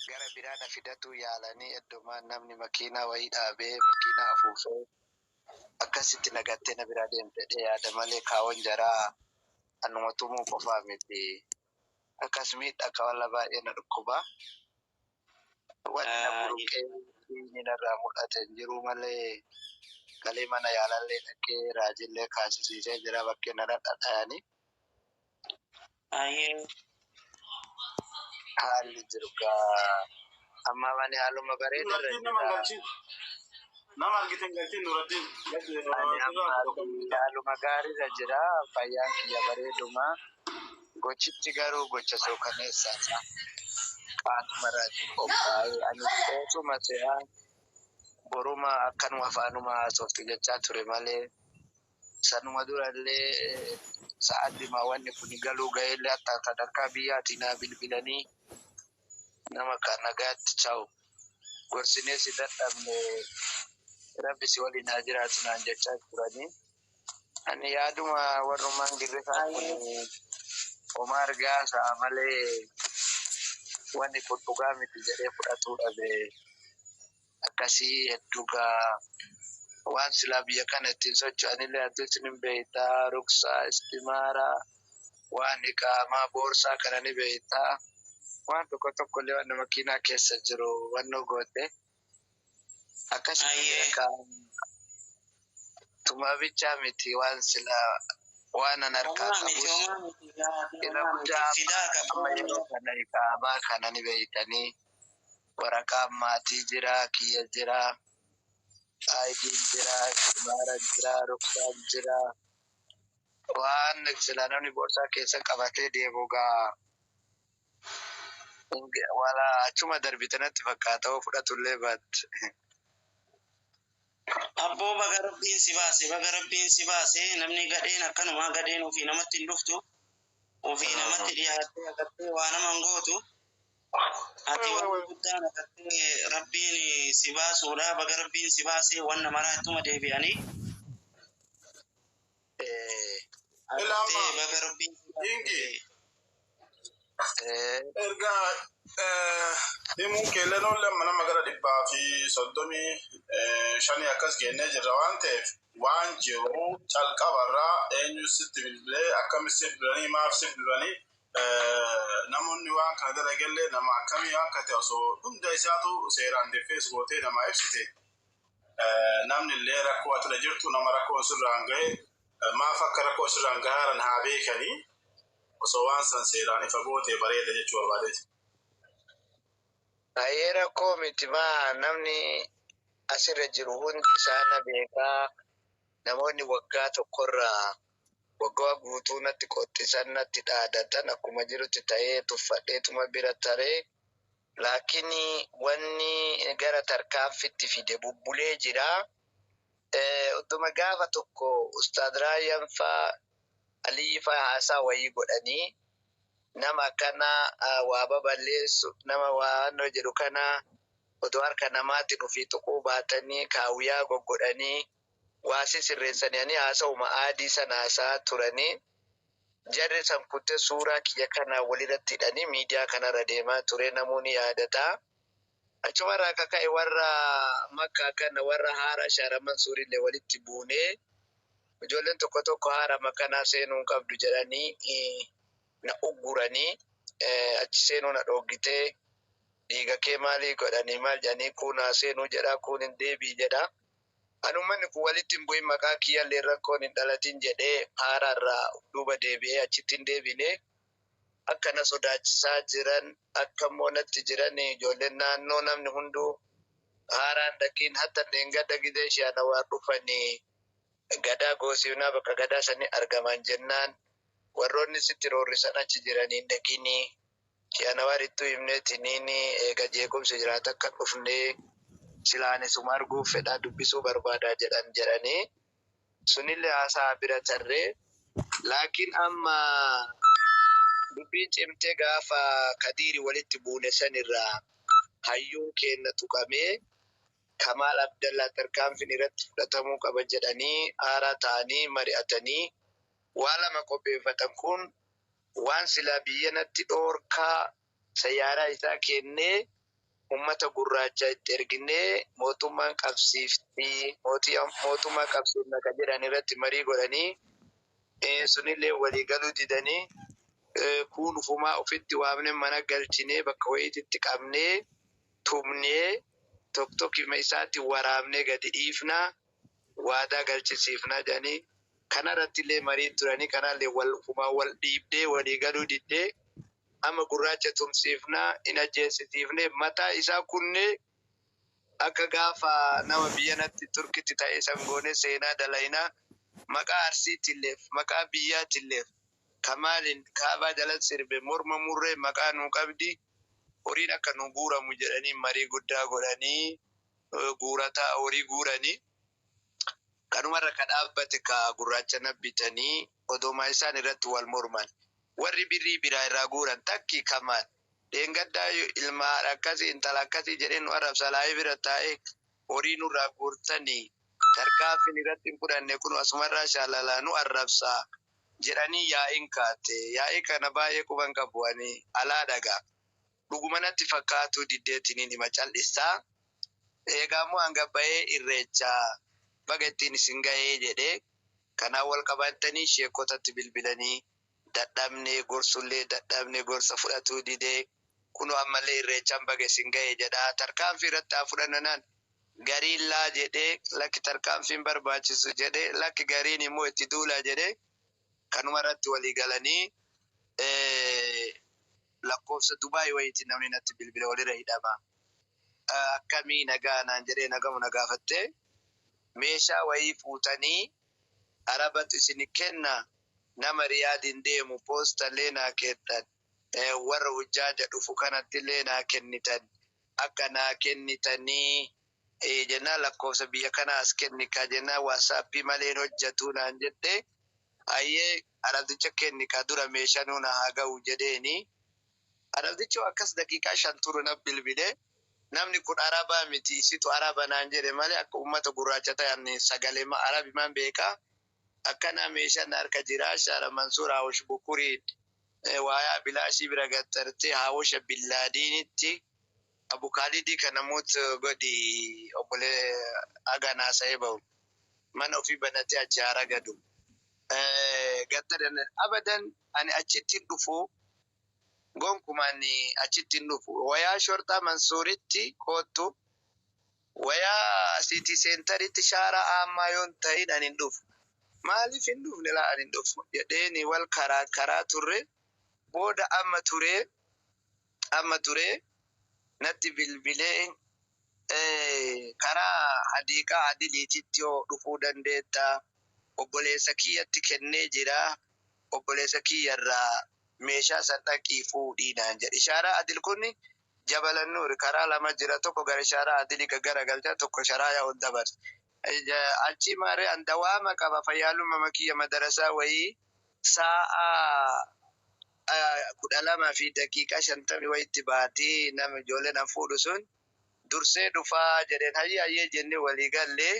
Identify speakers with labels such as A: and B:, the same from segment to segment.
A: gara biraadha fidatu yaalanii heddumaan namni makiinaa wayii dhaabee makiinaa afuufee akkasitti nagattee na biraa deemtedhe yaada malee kaawwan jaraa anuma tumuu qofaa miti. Akkas miidhaa akka walla baay'ee na dhukkuba. Wanni na buruqee inni narraa mul'ate hin jiru malee galee mana yaalallee dhaqee raajillee kaasisiisee jira bakkee na dhadhaayanii. Haalli jiru gaa amma mani haaluma bareeda irra jira. Nama argitan galtiin Nuraddiin haaluma gaarii irra jira. Fayyaan kiyya bareeduma. Gochichi garuu gocha sookaneessaadha. Qaatuma irratti qophaa'ee ani oosuma se'aa boruma akkanuma afaanuma haasoftu jechaa ture malee sanuma durallee sa'aatii wanni kun galuu ga'eellee akka sadarkaa biyyaatiin naa bilbilanii nama kan nagaatti chaa'u gorsinee si dadhabne rabbi si waliin haa jiraatu naan jechaa turanii. Ani yaaduma warrumaan girrisaa kun homaa argaa isaa malee wanni kun dhugaa miti jedhee fudhatuu dhabe akkasii hedduugaa waan silaa biyya kana ittiin socho'anillee addunyaa ni beektaa ruksaa istimaaraa waan iqaamaa boorsaa kana ni beektaa waan tokkollee waan makiinaa keessa jiru wannoo goote akkasii tumaa bichaa miti waan silaa waan an harkaa qabus irra guddaa amma yeroo kana iqaamaa kana ni beektanii waraqaan maatii jira kiyya jira ayidiin jira istimaara jira ruksaan jira waan silaa namni boorsaa keessa qabatee deemu gaa wala achuma darbitanatti fakkaata fudhatullee baatti. Abboo baga rabbiin si baase namni gadheen akkanuma gadheen ofii namatti hin dhuftu ofii namatti dhiyaattee agartee waa naman gootu ati waan guddaan agartee rabbiin si baasuudha baga rabbiin si baasee wanna maraa ittuma deebi'anii baga rabbiin si baasee
B: erga himuun keellanoon lama nama gara 135 akkas geennee jirra waan ta'eef waan jiru calqabarraa eenyu sitti bilbilee akkamitti bilbilanii maaf sitti bilbilanii namoonni waan kana dalagallee nama akkamii akka ta'e osoo hunda isaatu seeraan defees gootee nama ibsite namni illee rakkoo atira jirtu nama rakkoo sirraan ga'e maaf akka rakkoo sirraan ga'aaran haa beekanii osoo waan san seeraan ifa gootee bareeda jechuu barbaadeeti.
A: Ayeera koo miti maa namni asirra jiru hundi isaana beekaa namoonni waggaa tokkorraa waggaa guutuu natti qottisan natti dhaadatan akkuma jirutti ta'ee tuffadheetuma bira taree laakini wanni gara tarkaanfitti fide bubbulee jira. Utuma gaafa tokko Ustaad Raayyaan faa Aliyyi faa haasaa wayii godhanii nama kana waa baballeessu nama waanoo jedhu kana otoo harka namaatti dhufii tuquu baatanii kaawwiyaa goggodhanii waasi sirreessanii haasa'uma aadii sana haasaa turanii jarri san kutte suuraa kiyya kana walirratti hidhanii miidiyaa kanarra deemaa ture namoonni yaadataa. Achumarraa akka ka'e warra makkaa kana warra haara Shaaraman Suurillee walitti buunee ijoolleen tokko haara makanaa seenuu qabdu jedhanii na ugguranii achi seenuu na dhoggitee dhiiga kee maalii godhanii maal jedhanii kun seenuu jedhaa kun hin deebii jedhaa. Anummanni kun walitti hin bu'in maqaa kiyyallee rakkoon hin dhalatin jedhee haaraarraa duuba deebi'ee achitti hin deebine akkana sodaachisaa jiran akka moonatti jiran ijoolleen naannoo namni hunduu haaraan dhaqiin hatta dheengadda gidee shi'ana waan dhufanii gadaa goosiifnaa bakka gadaa sanii argaman jennaan warroonni sitti roorrisan achi jiraniin dhaqinii shi'ana waan ittuu himneetiniin eega jeequmsi jiraata akka dhufnee silaanisuma arguuf fedhaa dubbisuu barbaadaa jedhanii sunillee haasaa bira tarree laakiin amma dubbiin cimtee gaafa Kadiiri walitti buune sanirraa hayyuun kenna tuqamee Kamaal Abdallaa tarkaanfiin irratti fudhatamuu qaba jedhanii haaraa ta'anii mari'atanii waa lama qopheeffatan kun waan silaa biyya natti dhoorkaa sayyaaraa isaa kennee ummata gurraacha itti erginee mootummaan qabsiifti mootummaa qabsiifna kan jedhan irratti marii godhanii sunillee walii galuu didanii kun ufumaa ofitti waamne mana galchinee bakka wayiitti qabnee tumnee tokkima isaatti waraabnee gadi dhiifnaa waadaa galchisiifnaa jedhanii kanarratti illee marii turanii kanallee ufumaa wal dhiibdee walii galuu diddee amma gurraacha tumsiifnaa in ajjeesitiifne mataa isaa kunne akka gaafa nama biyyanatti turkitti ta'ee sangoone seenaa dalayinaa maqaa arsiitilleef maqaa biyyaatilleef kamaalin kaabaa jalatti sirbe morma murree maqaa nuu qabdi horiin akka nu guuramu jedhanii marii guddaa godhanii guurataa horii guuranii kanumarra ka dhaabbate ka gurraacha nabbitanii odoomaa isaan irratti wal morman warri birrii biraa irraa guuran takki kamaan deengaddaa ilmaa akkasii intala akkasii jedheen arrabsa laayee bira taa'ee horii nurraa guurtanii tarkaanfiin irratti hin fudhanne kun asumarraa shaalalaa nu arrabsaa jedhanii yaa'iin kaate yaa'ii kana baay'ee quban qabu'anii alaa dhagaa dhugumanatti fakkaatu diddeetiniin hima cal'issaa eegaammoo hanga ba'ee irreechaa baga ittiin isin ga'ee jedhee kanaan wal qabatanii sheekotatti bilbilanii dadhabnee gorsullee dadhabnee gorsa fudhatuu didee kunoo ammallee irreechaan baga isin ga'ee jedhaa tarkaanfii irratti haa fudhannanaan gariin laa jedhee lakki tarkaanfiin barbaachisu jedhee lakki gariin immoo itti duulaa jedhee kanuma irratti walii galanii lakkoofsa Dubaay wayiitti namni natti bilbila walirra hidhama. Akkamii nagaa naan jedhee nagamu nagaafattee meeshaa wayii fuutanii arabatu isin kenna nama riyaadin deemu poostallee naa kennitan warra hujjaaja dhufu kanatti illee naa kennitan akka naa kennitanii jennaa lakkoofsa biyya kana as kennikaa jennaa waasaappii maleen hojjatu naan jedhee ayyee arabdicha kennikaa dura meeshaa nuuna haa ga'u jedheeni arabdicha akkas daqiiqaa 5 turu na bilbilee namni kun arabaa miti situ araba naan jedhe malee akka ummata gurraacha ta'an sagalee arabimaan beekaa akkana meeshaan harka jiraa shaara Mansuur Haawosh Bukuriin waayaa bilaashii bira gattarte Haawosha Billaadiinitti Abu Khalidii kana namoota godi obbolee aganaa sa'ee bahu mana ofii banatee achi haara gadu gattadan abadan ani achitti dhufu gonkumaan achitti dhufu wayaa shortaa Mansuuritti kootu wayaa City Centeritti shaara ammaa yoon ta'in ani dhufu maaliif hin dhufne laa ani dhufu jedheeni wal karaa turre booda amma ture natti bilbilee karaa hadiiqaa adiliititti yoo dhufuu dandeetta obboleessa kiyyatti kennee jira obboleessa kiyyarraa meeshaa san dhaqii fuudhii naan jedhe ishaaraa adil kun Jabal Nuur karaa lama jira tokko gara ishaaraa adilii gara galcha tokko sharaa yaa ol dabarse achi maaree andawaama qaba fayyaaluma makiyya madarasaa wayii sa'a 12 fi daqiiqaa 50 wayitti baatee nama ijoolleen fuudhu sun dursee dhufaa jedheen hayyee jennee walii gallee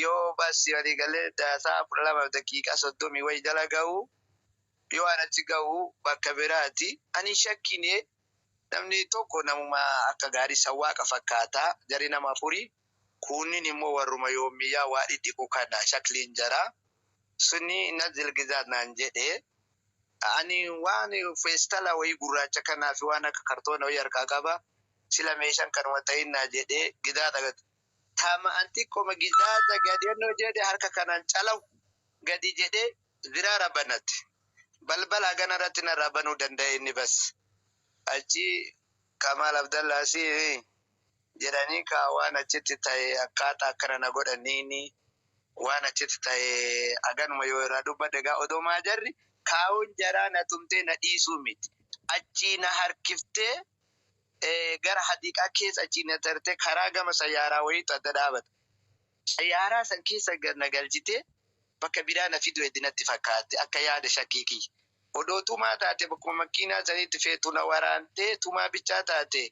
A: yoo basi walii gallee sa'a 12 daqiiqaa 30 wayi jala ga'u yoo anatti ga'u bakka biraati ani shakkine namni tokko namuma akka gaarii sawaaqa fakkaata jari nama furii kunnin immoo warruma yoomiyyaa waa dhidhiqu kana shakliin jara sunni na zilgizaat naan jedhe ani waan feestala wayii gurraacha kanaa fi waan akka kartoona wayii harkaa qaba sila meeshaan kanuma ta'in naa jedhe gidaata tama anti koma gidaata gadeenno jedhe harka kanaan calaw gadi jedhe ziraara banatti balbala ganarratti na rabanuu danda'e inni bas achi Kamal Abdallah si jedhanii ka waan achitti ta'e akkaataa akkana na godhaniini waan achitti ta'e aganuma yoo irraa dubbadde egaa odoomaa jarri kaa'uun jaraa na tumtee na dhiisuu miti achi na harkiftee gara hadiiqaa keessa achi na tarte karaa gama sayyaaraa wayiitu adda dhaabata sayyaaraa san keessa na galchite bakka biraa na fidu hedinatti fakkaate akka yaada shakiikii odoo tumaa taate bakkuma makiinaa sanitti feetu na waraantee tumaa bichaa taate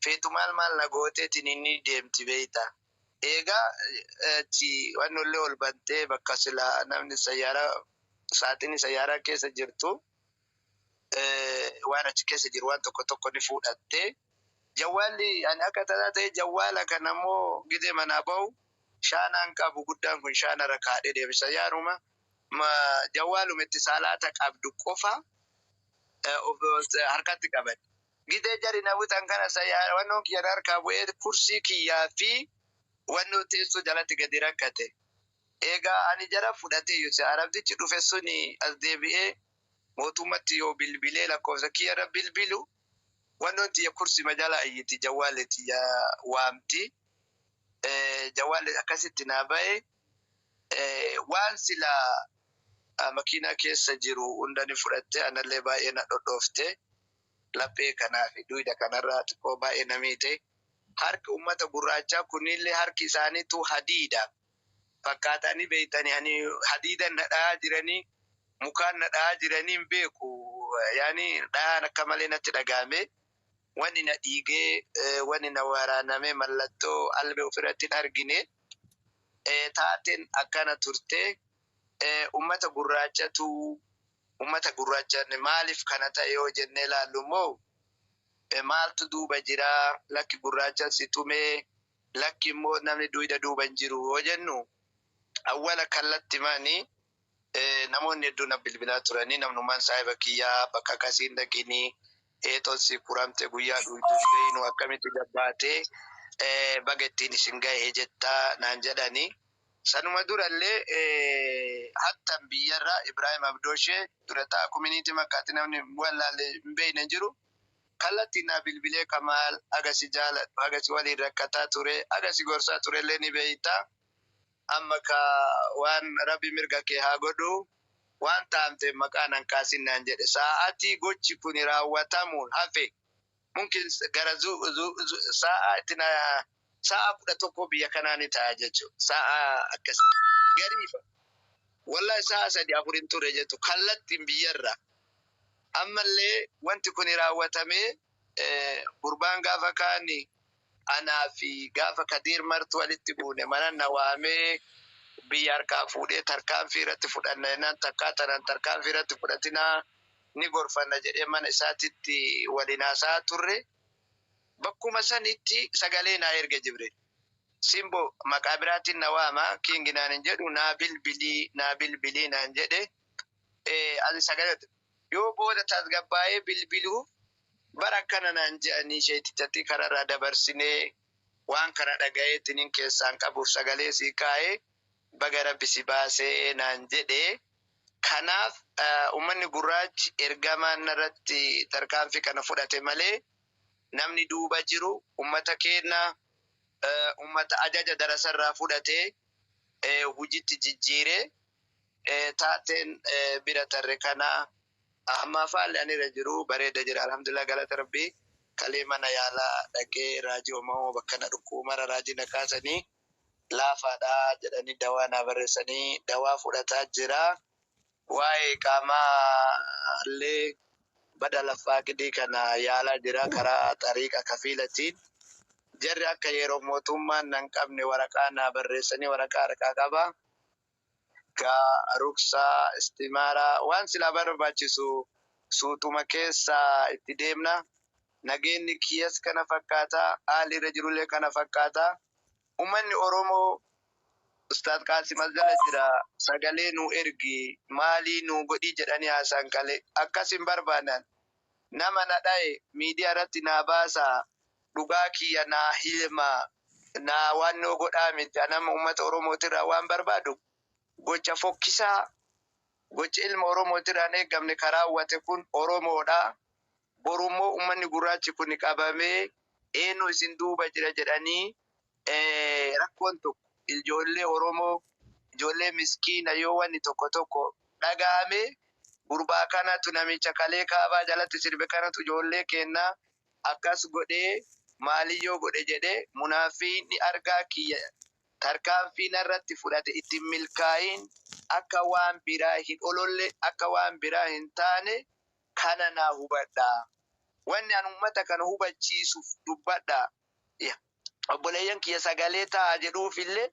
A: feetu maal na gooteetiin inni deemti beeyta eegaa achi wannollee ol bantee bakka sila namni sayyaaraa saaxini sayyaaraa keessa jirtu waan achi keessa jiru waan tokko ni fuudhattee jawwaalli ani akka tasaa ta'e jawwaala kanammoo gidee manaa bahu shaanaan qabu guddaan kun shaana rakaadhee deebisa yaaruma jawwaaluma itti saalaata qabdu qofa harkatti qaban. Gidee jari nabutan kana sayyaa wannoon kiyya harkaa bu'ee kursii kiyyaa fi wannoo teessoo jalatti gadi rakkate. Egaa ani jara fudhatee yoo arabdichi dhufe suni as deebi'ee mootummatti yoo bilbilee lakkoofsa kiyyarra bilbilu wannoon tiyya kursi majala iyyiti jawwaaleti ya waamti. Jawwaalet akkasitti naa ba'e waan sila makiinaa keessa jiru hundani fudhatte anallee baay'ee na dhodhoofte laphee kanaa fi duyda kanarraa xiqqoo baay'ee na miite. Harki ummata gurraachaa kunillee harki isaaniitu hadiida. Fakkaatanii beeytanii ani hadiidan nadhaa jiranii mukaan nadhaa jiranii hin beeku. Yaani dhaan akka malee natti dhagahame. Wanni na dhiigee wanni na waraaname mallattoo albee ofirratti hin argine. Taateen akkana turte ummata gurraachaan maaliif kana ta'e yoo jennee ilaallu immoo maaltu duuba jira lakki gurraacha si tumee lakki immoo namni duyda duuba hin jiru yoo jennu awwala kallatti maanii namoonni hedduun bilbilaa turanii namnummaan saahiba kiyyaa bakka akkasiin dhaqinii eetonsi kuramte guyyaa duyduun beeynu akkamitti gabbaatee baga ittiin isin ga'ee jettaa naan jedhanii. Sanuma durallee hattan biyyarraa Ibrahim Abdooshee durataa community makkaatti namni wallaalee hin beeyne jiru. Kallatti na bilbilee Kamaal agasi jaaladhu agasi waliin rakkataa ture agasi gorsaa turellee ni beeyta. Amma ka waan rabbi mirga kee haa godhu waan taamte maqaan hankaasin naan jedhe sa'aatii gochi kun raawwatamuun hafe mungkin gara sa'a itina sa'a 11 biyya kanaani ta'a jechuudha. Sa'a akkas gariifa wallahi sa'a 3-4 ture jettu kallattiin biyyarra. Ammallee wanti kun raawwatame gurbaan gaafa kaani anaa fi gaafa Kadir martu walitti buune mana nawaamee biyya harkaa fuudhee tarkaanfii irratti fudhanna jennaan takkaa tanan tarkaanfii irratti fudhatinaa ni gorfanna jedhee mana isaatitti waliin haasaa turre. Bakkuma sanitti sagalee naa erge Jibriil. Simbo maqaa biraatiin na waama kiingi naan hin jedhu naa bilbilii naan jedhe ani sagalee yoo booda tasgabbaa'ee bilbiluu bara kana naan jedhanii sheetichatti kararraa dabarsinee waan kana dhaga'eetiin keessaan qabuuf sagalee sii kaa'ee baga rabbi si baasee naan jedhe. Kanaaf ummanni gurraachi ergamaan irratti tarkaanfii kana fudhate malee namni duuba jiru ummata keenya ummata ajaja darasarraa fudhatee hujitti jijjiiree taateen bira tarre kana amma faalli anirra jiru bareeda jira alhamdulillah galata rabbii. Kalee mana yaalaa dhaqee raajii uumamoo bakka na dhukkubara raajii na kaasanii laafaadhaa jedhanii dawaa na barreessanii dawaa fudhataa jira. Waa'ee qaamaa illee badala faaqidii kana yaalaa jira karaa xariiqa kafiilatiin. Jarri akka yeroo mootummaan nan qabne waraqaa na barreessanii waraqaa harkaa qaba. Ka ruksaa istimaaraa waan sila barbaachisu suutuma keessa itti deemna. Nageenyi kiyyas kana fakkaata haalli irra jirullee kana fakkaata. Ummanni Oromoo Ustaad Qaasim Azala jira sagalee nu ergi maalii nu godhii jedhanii haasaan qalee akkasin barbaadan nama na dha'e miidiyaa irratti naa baasa dhugaa kiyya naa hilma naa waannoo godhaa miti nama ummata Oromootirraa waan barbaadu gocha fokkisaa gocha ilma Oromootirraa hin eegamne karaa hawwate kun Oromoodha. Borummoo ummanni gurraachi kun qabamee eenyu isin duuba jira jedhanii rakkoon tokko ijoollee Oromoo ijoollee miskiina yoo wanni tokko dhagahame gurbaa kanatu namicha kalee kaabaa jalatti sirbe kanatu ijoollee kennaa akkas godhee maaliyyoo godhe jedhee munaafiqni argaa kiyya tarkaanfiin irratti fudhate ittiin milkaa'iin akka waan biraa hin ololle akka waan biraa hin taane kana naa hubadhaa. Wanni an ummata kana hubachiisuuf dubbadhaa. Obboleeyyan kiyya sagalee ta'a jedhuufillee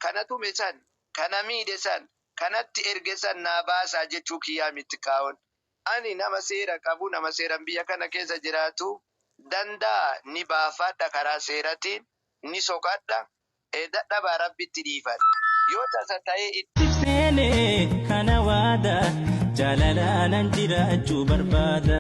A: kanatu meesan kana miidhe san kanatti erge san naa baasaa jechuu kiyyaa miti kaa'uun. Ani nama seera qabu nama seeran biyya kana keessa jiraatu danda'a ni baafadha karaa seeratiin ni soqadha dadhabaa rabbitti dhiifadha yoo tasa ta'ee
C: Sene kana waada jalalaan jiraachuu barbaada.